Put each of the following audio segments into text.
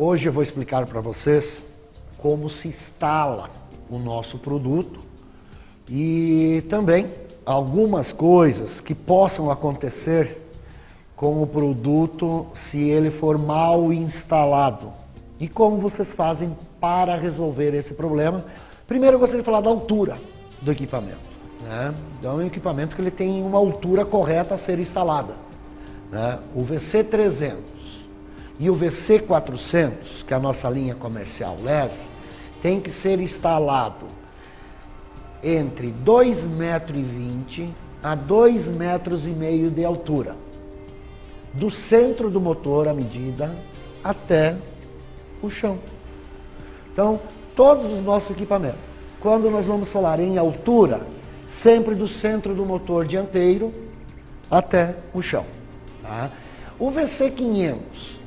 Hoje eu vou explicar para vocês como se instala o nosso produto e também algumas coisas que possam acontecer com o produto se ele for mal instalado e como vocês fazem para resolver esse problema. Primeiro eu gostaria de falar da altura do equipamento, né? Então é um equipamento que ele tem uma altura correta a ser instalada, né? O VC300 e o VC400, que é a nossa linha comercial leve, tem que ser instalado entre 2,20 m a 2,5 m de altura, do centro do motor a medida até o chão. Então, todos os nossos equipamentos, quando nós vamos falar em altura, sempre do centro do motor dianteiro até o chão, tá? O VC500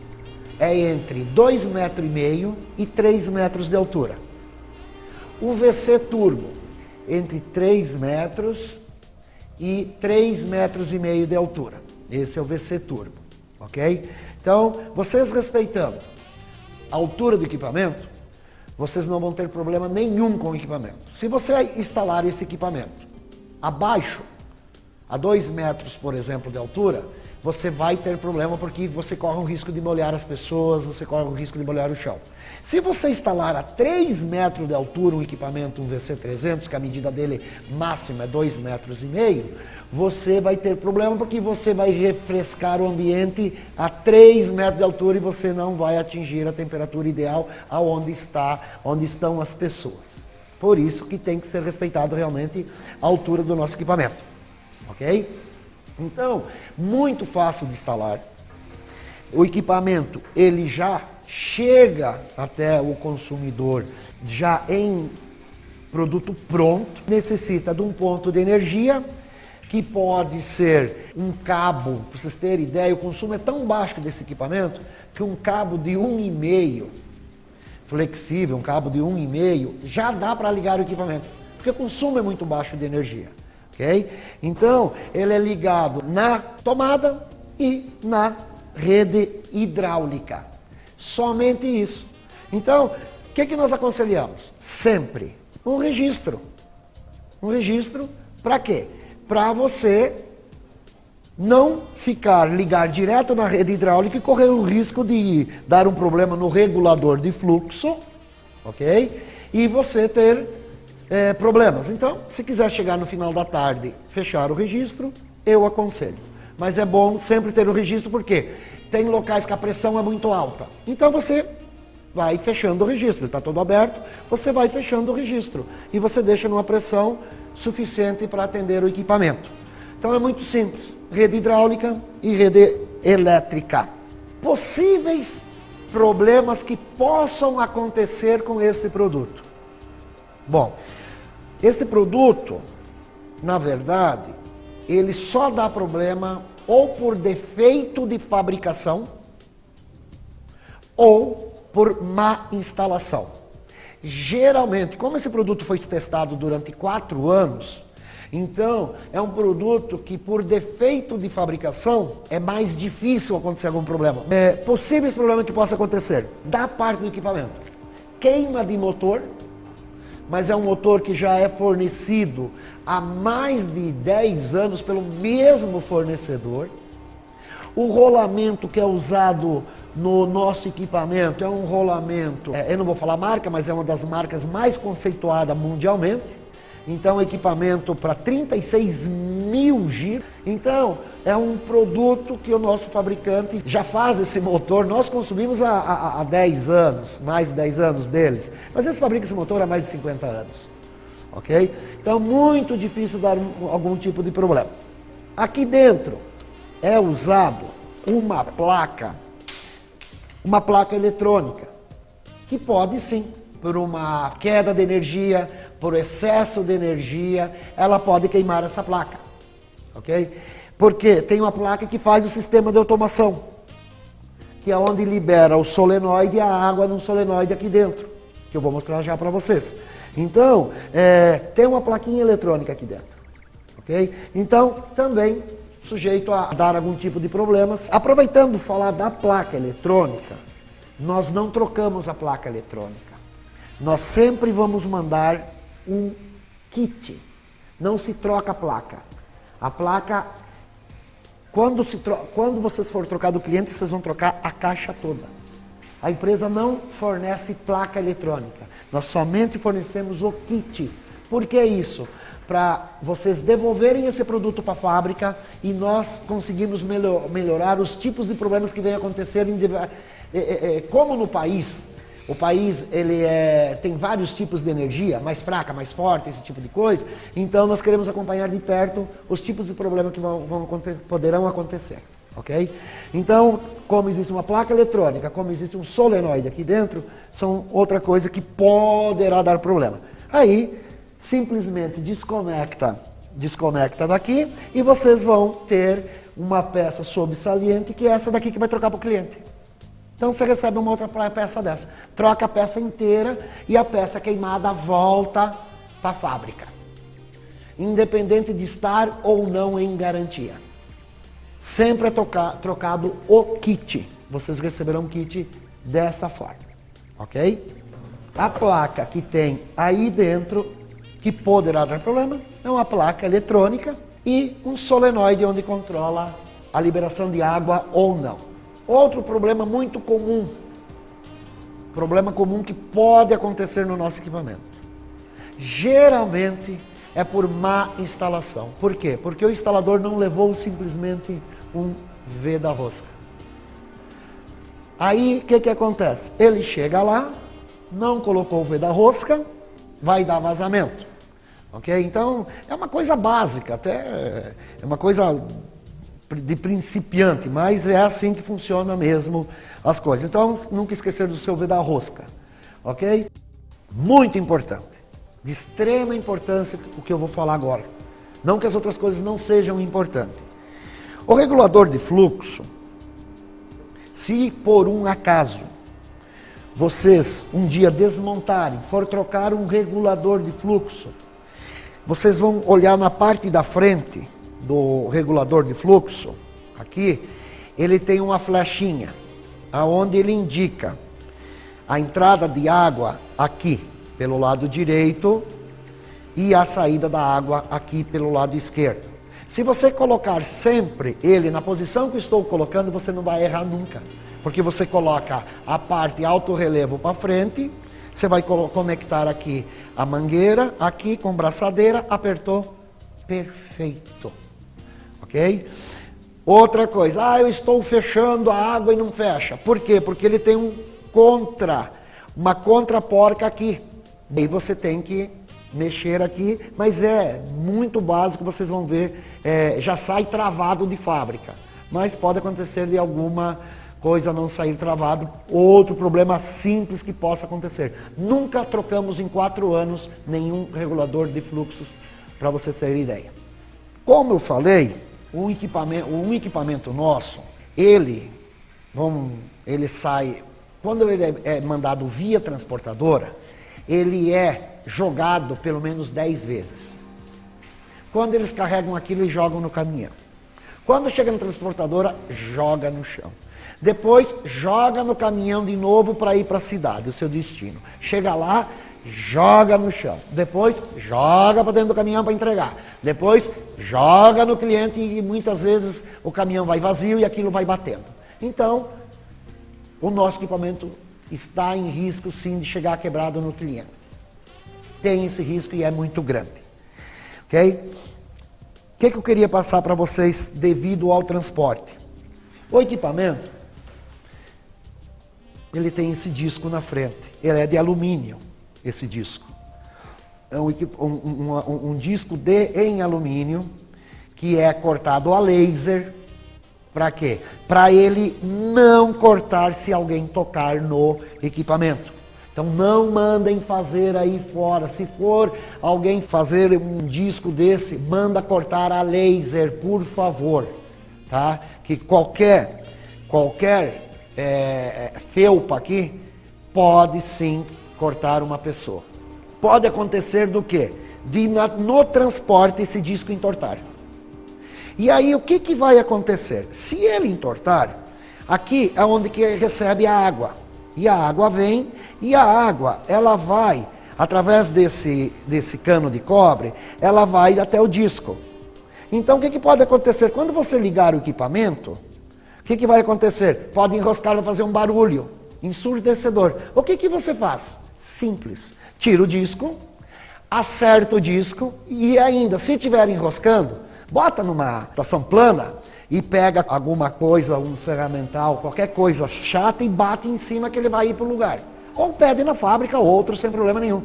é entre 2,5 m e 3 metros de altura. O VC Turbo, entre 3 metros e 3,5 metros de altura. Esse é o VC Turbo, ok? Então, vocês respeitando a altura do equipamento, vocês não vão ter problema nenhum com o equipamento. Se você instalar esse equipamento abaixo, a 2 metros, por exemplo, de altura, você vai ter problema porque você corre o risco de molhar as pessoas, você corre o risco de molhar o chão. Se você instalar a 3 metros de altura um equipamento, um VC300, que a medida dele máxima é 2,5 metros, você vai ter problema porque você vai refrescar o ambiente a 3 metros de altura e você não vai atingir a temperatura ideal onde estão as pessoas. Por isso que tem que ser respeitado realmente a altura do nosso equipamento, ok? Então, muito fácil de instalar. O equipamento, ele já chega até o consumidor já em produto pronto. Necessita de um ponto de energia, que pode ser um cabo. Para vocês terem ideia, o consumo é tão baixo desse equipamento que um cabo de 1,5 flexível, um cabo de 1,5, já dá para ligar o equipamento, porque o consumo é muito baixo de energia. Okay? Então, ele é ligado na tomada e na rede hidráulica. Somente isso. Então, o que nós aconselhamos? Sempre um registro. Um registro para quê? Para você não ligar direto na rede hidráulica e correr o risco de dar um problema no regulador de fluxo, ok? E você ter problemas. Então, se quiser chegar no final da tarde, fechar o registro, eu aconselho. Mas é bom sempre ter o registro, porque tem locais que a pressão é muito alta. Então você vai fechando o registro, está todo aberto, você vai fechando o registro e você deixa numa pressão suficiente para atender o equipamento. Então é muito simples, rede hidráulica e rede elétrica. Possíveis problemas que possam acontecer com esse produto. Bom, esse produto, na verdade, ele só dá problema ou por defeito de fabricação ou por má instalação. Geralmente, como esse produto foi testado durante 4 anos, então é um produto que por defeito de fabricação é mais difícil acontecer algum problema. Possíveis problemas que possam acontecer da parte do equipamento: queima de motor, mas é um motor que já é fornecido há mais de 10 anos pelo mesmo fornecedor. O rolamento que é usado no nosso equipamento é um rolamento, eu não vou falar marca, mas é uma das marcas mais conceituadas mundialmente. Então, equipamento para 36 mil giros. Então, é um produto que o nosso fabricante já faz esse motor. Nós consumimos há 10 anos, mais de 10 anos deles. Mas eles fabricam esse motor há mais de 50 anos. Ok? Então, muito difícil dar algum tipo de problema. Aqui dentro é usado uma placa eletrônica, que pode sim, por uma queda de energia, por excesso de energia, ela pode queimar essa placa, ok? Porque tem uma placa que faz o sistema de automação, que é onde libera o solenoide e a água num solenoide aqui dentro, que eu vou mostrar já para vocês. Então, tem uma plaquinha eletrônica aqui dentro, ok? Então, também sujeito a dar algum tipo de problemas. Aproveitando falar da placa eletrônica, nós não trocamos a placa eletrônica. Nós sempre vamos mandar um kit. Não se troca a placa. A placa, quando vocês for trocar do cliente, vocês vão trocar a caixa toda. A empresa não fornece placa eletrônica. Nós somente fornecemos o kit. Por que isso? Para vocês devolverem esse produto para a fábrica e nós conseguimos melhorar os tipos de problemas que vêm acontecer. Como no país, o país tem vários tipos de energia, mais fraca, mais forte, esse tipo de coisa, então nós queremos acompanhar de perto os tipos de problemas que poderão acontecer. Ok? Então, como existe uma placa eletrônica, como existe um solenoide aqui dentro, são outra coisa que poderá dar problema. Aí, simplesmente desconecta daqui e vocês vão ter uma peça sobressalente, que é essa daqui que vai trocar para o cliente. Então você recebe uma outra peça dessa. Troca a peça inteira e a peça queimada volta para a fábrica. Independente de estar ou não em garantia. Sempre é trocado o kit. Vocês receberão um kit dessa forma. Ok? A placa que tem aí dentro, que poderá dar problema, é uma placa eletrônica e um solenoide onde controla a liberação de água ou não. Outro problema muito comum, que pode acontecer no nosso equipamento, geralmente é por má instalação. Por quê? Porque o instalador não levou simplesmente um veda-rosca. Aí o que acontece? Ele chega lá, não colocou o veda-rosca, vai dar vazamento. Ok? Então é uma coisa básica, até é uma coisa de principiante, mas é assim que funciona mesmo as coisas. Então, nunca esquecer do seu veda-rosca, ok? Muito importante, de extrema importância o que eu vou falar agora. Não que as outras coisas não sejam importantes. O regulador de fluxo, se por um acaso vocês um dia desmontarem, for trocar um regulador de fluxo, vocês vão olhar na parte da frente do regulador de fluxo, aqui, ele tem uma flechinha, aonde ele indica a entrada de água aqui, pelo lado direito, e a saída da água aqui pelo lado esquerdo. Se você colocar sempre ele na posição que eu estou colocando, você não vai errar nunca, porque você coloca a parte alto relevo para frente, você vai conectar aqui a mangueira, aqui com braçadeira, apertou, perfeito. Ok? Outra coisa, eu estou fechando a água e não fecha. Por quê? Porque ele tem uma contraporca aqui. Daí você tem que mexer aqui, mas é muito básico, vocês vão ver, já sai travado de fábrica. Mas pode acontecer de alguma coisa não sair travado, outro problema simples que possa acontecer. Nunca trocamos em 4 anos nenhum regulador de fluxos, para vocês terem ideia. Como eu falei, um equipamento nosso, ele sai, quando ele é mandado via transportadora, ele é jogado pelo menos 10 vezes. Quando eles carregam aquilo, eles jogam no caminhão. Quando chega na transportadora, joga no chão. Depois, joga no caminhão de novo para ir para a cidade, o seu destino. Chega lá, joga no chão. Depois, joga para dentro do caminhão para entregar. Depois, joga no cliente e muitas vezes o caminhão vai vazio e aquilo vai batendo. Então, o nosso equipamento está em risco sim de chegar quebrado no cliente. Tem esse risco e é muito grande. Ok? O que eu queria passar para vocês devido ao transporte? O equipamento, ele tem esse disco na frente. Ele é de alumínio, esse disco. É um disco em alumínio que é cortado a laser. Para quê? Para ele não cortar se alguém tocar no equipamento. Então não mandem fazer aí fora. Se for alguém fazer um disco desse, manda cortar a laser, por favor. Tá? Que qualquer felpa aqui pode sim cortar uma pessoa. Pode acontecer do quê? No transporte esse disco entortar. E aí o que vai acontecer? Se ele entortar, aqui é onde que recebe a água. E a água vem, e a água, ela vai, através desse cano de cobre, ela vai até o disco. Então, o que pode acontecer? Quando você ligar o equipamento, o que vai acontecer? Pode enroscar, vai fazer um barulho ensurdecedor. O que você faz? Simples. Tira o disco, acerta o disco e ainda, se estiver enroscando, bota numa estação plana e pega alguma coisa, um ferramental, qualquer coisa chata e bate em cima que ele vai ir para o lugar. Ou pede na fábrica outro, sem problema nenhum.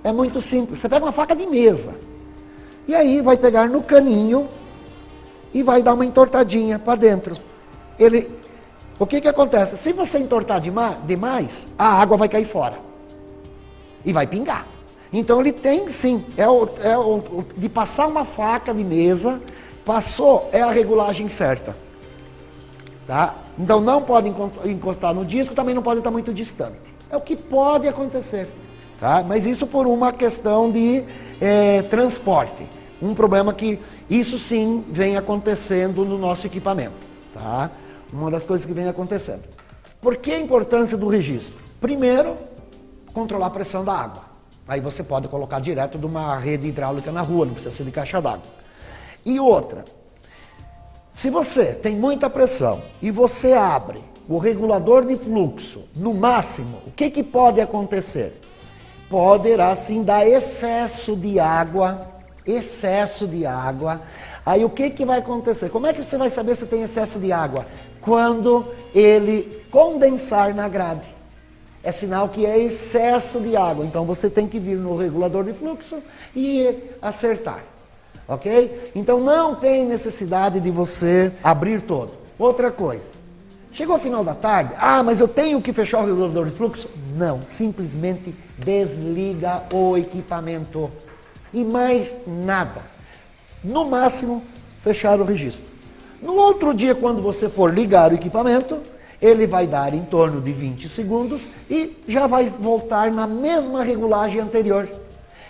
É muito simples. Você pega uma faca de mesa e aí vai pegar no caninho e vai dar uma entortadinha para dentro. O que acontece? Se você entortar demais, a água vai cair fora e vai pingar. Então ele tem sim, de passar uma faca de mesa, passou, é a regulagem certa. Tá? Então não pode encostar no disco, também não pode estar muito distante. É o que pode acontecer. Tá? Mas isso por uma questão de transporte. Um problema que isso sim vem acontecendo no nosso equipamento. Tá? Uma das coisas que vem acontecendo. Por que a importância do registro? Primeiro, controlar a pressão da água. Aí você pode colocar direto de uma rede hidráulica na rua, não precisa ser de caixa d'água. E outra, se você tem muita pressão e você abre o regulador de fluxo no máximo, o que pode acontecer? Poderá sim dar excesso de água. Aí o que vai acontecer? Como é que você vai saber se tem excesso de água? Quando ele condensar na grade. É sinal que é excesso de água. Então você tem que vir no regulador de fluxo e acertar. Ok? Então não tem necessidade de você abrir todo. Outra coisa. Chegou o final da tarde. Ah, mas eu tenho que fechar o regulador de fluxo? Não. Simplesmente desliga o equipamento. E mais nada. No máximo, fechar o registro. No outro dia, quando você for ligar o equipamento, ele vai dar em torno de 20 segundos e já vai voltar na mesma regulagem anterior.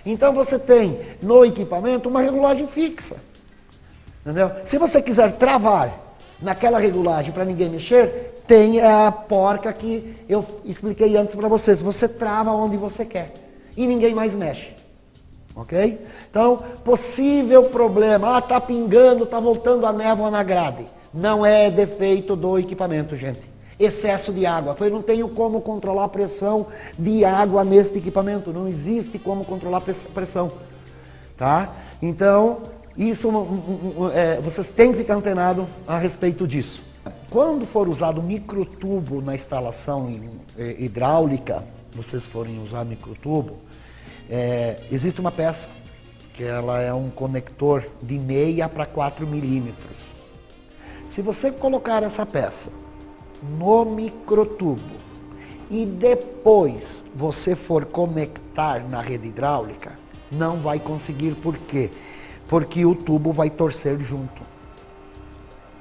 Então você tem no equipamento uma regulagem fixa. Entendeu? Se você quiser travar naquela regulagem para ninguém mexer, tem a porca que eu expliquei antes para vocês. Você trava onde você quer e ninguém mais mexe. Ok? Então, possível problema. Ah, tá pingando, tá voltando a névoa na grade. Não é defeito do equipamento, gente. Excesso de água. Eu não tenho como controlar a pressão de água neste equipamento. Não existe como controlar a pressão. Tá? Então, isso vocês têm que ficar antenados a respeito disso. Quando for usado microtubo na instalação hidráulica, vocês forem usar microtubo, existe uma peça que ela é um conector de 6 para 4 milímetros. Se você colocar essa peça no microtubo e depois você for conectar na rede hidráulica, não vai conseguir. Por quê? Porque o tubo vai torcer junto.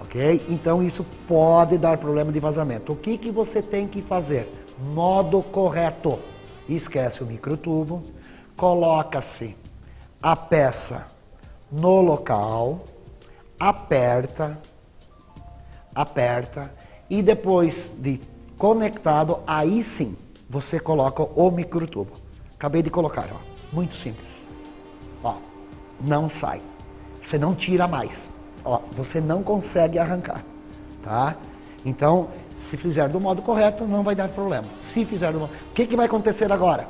Ok? Então isso pode dar problema de vazamento. O que você tem que fazer? Modo correto. Esquece o microtubo. Coloca-se a peça no local, aperta, e depois de conectado, aí sim, você coloca o microtubo. Acabei de colocar, ó, muito simples. Ó, não sai, você não tira mais, ó, você não consegue arrancar, tá? Então, se fizer do modo correto, não vai dar problema. Se fizer do modo... O que vai acontecer agora?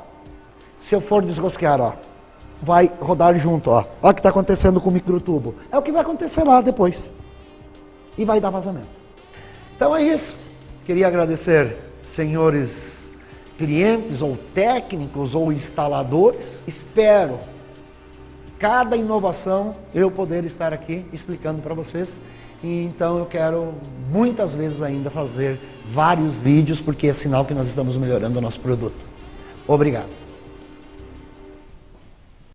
Se eu for desrosquear, ó, vai rodar junto, ó. Ó o que está acontecendo com o microtubo. É o que vai acontecer lá depois. E vai dar vazamento. Então é isso. Queria agradecer, senhores clientes, ou técnicos, ou instaladores. Espero, cada inovação, eu poder estar aqui explicando para vocês. E então eu quero muitas vezes ainda fazer vários vídeos, porque é sinal que nós estamos melhorando o nosso produto. Obrigado.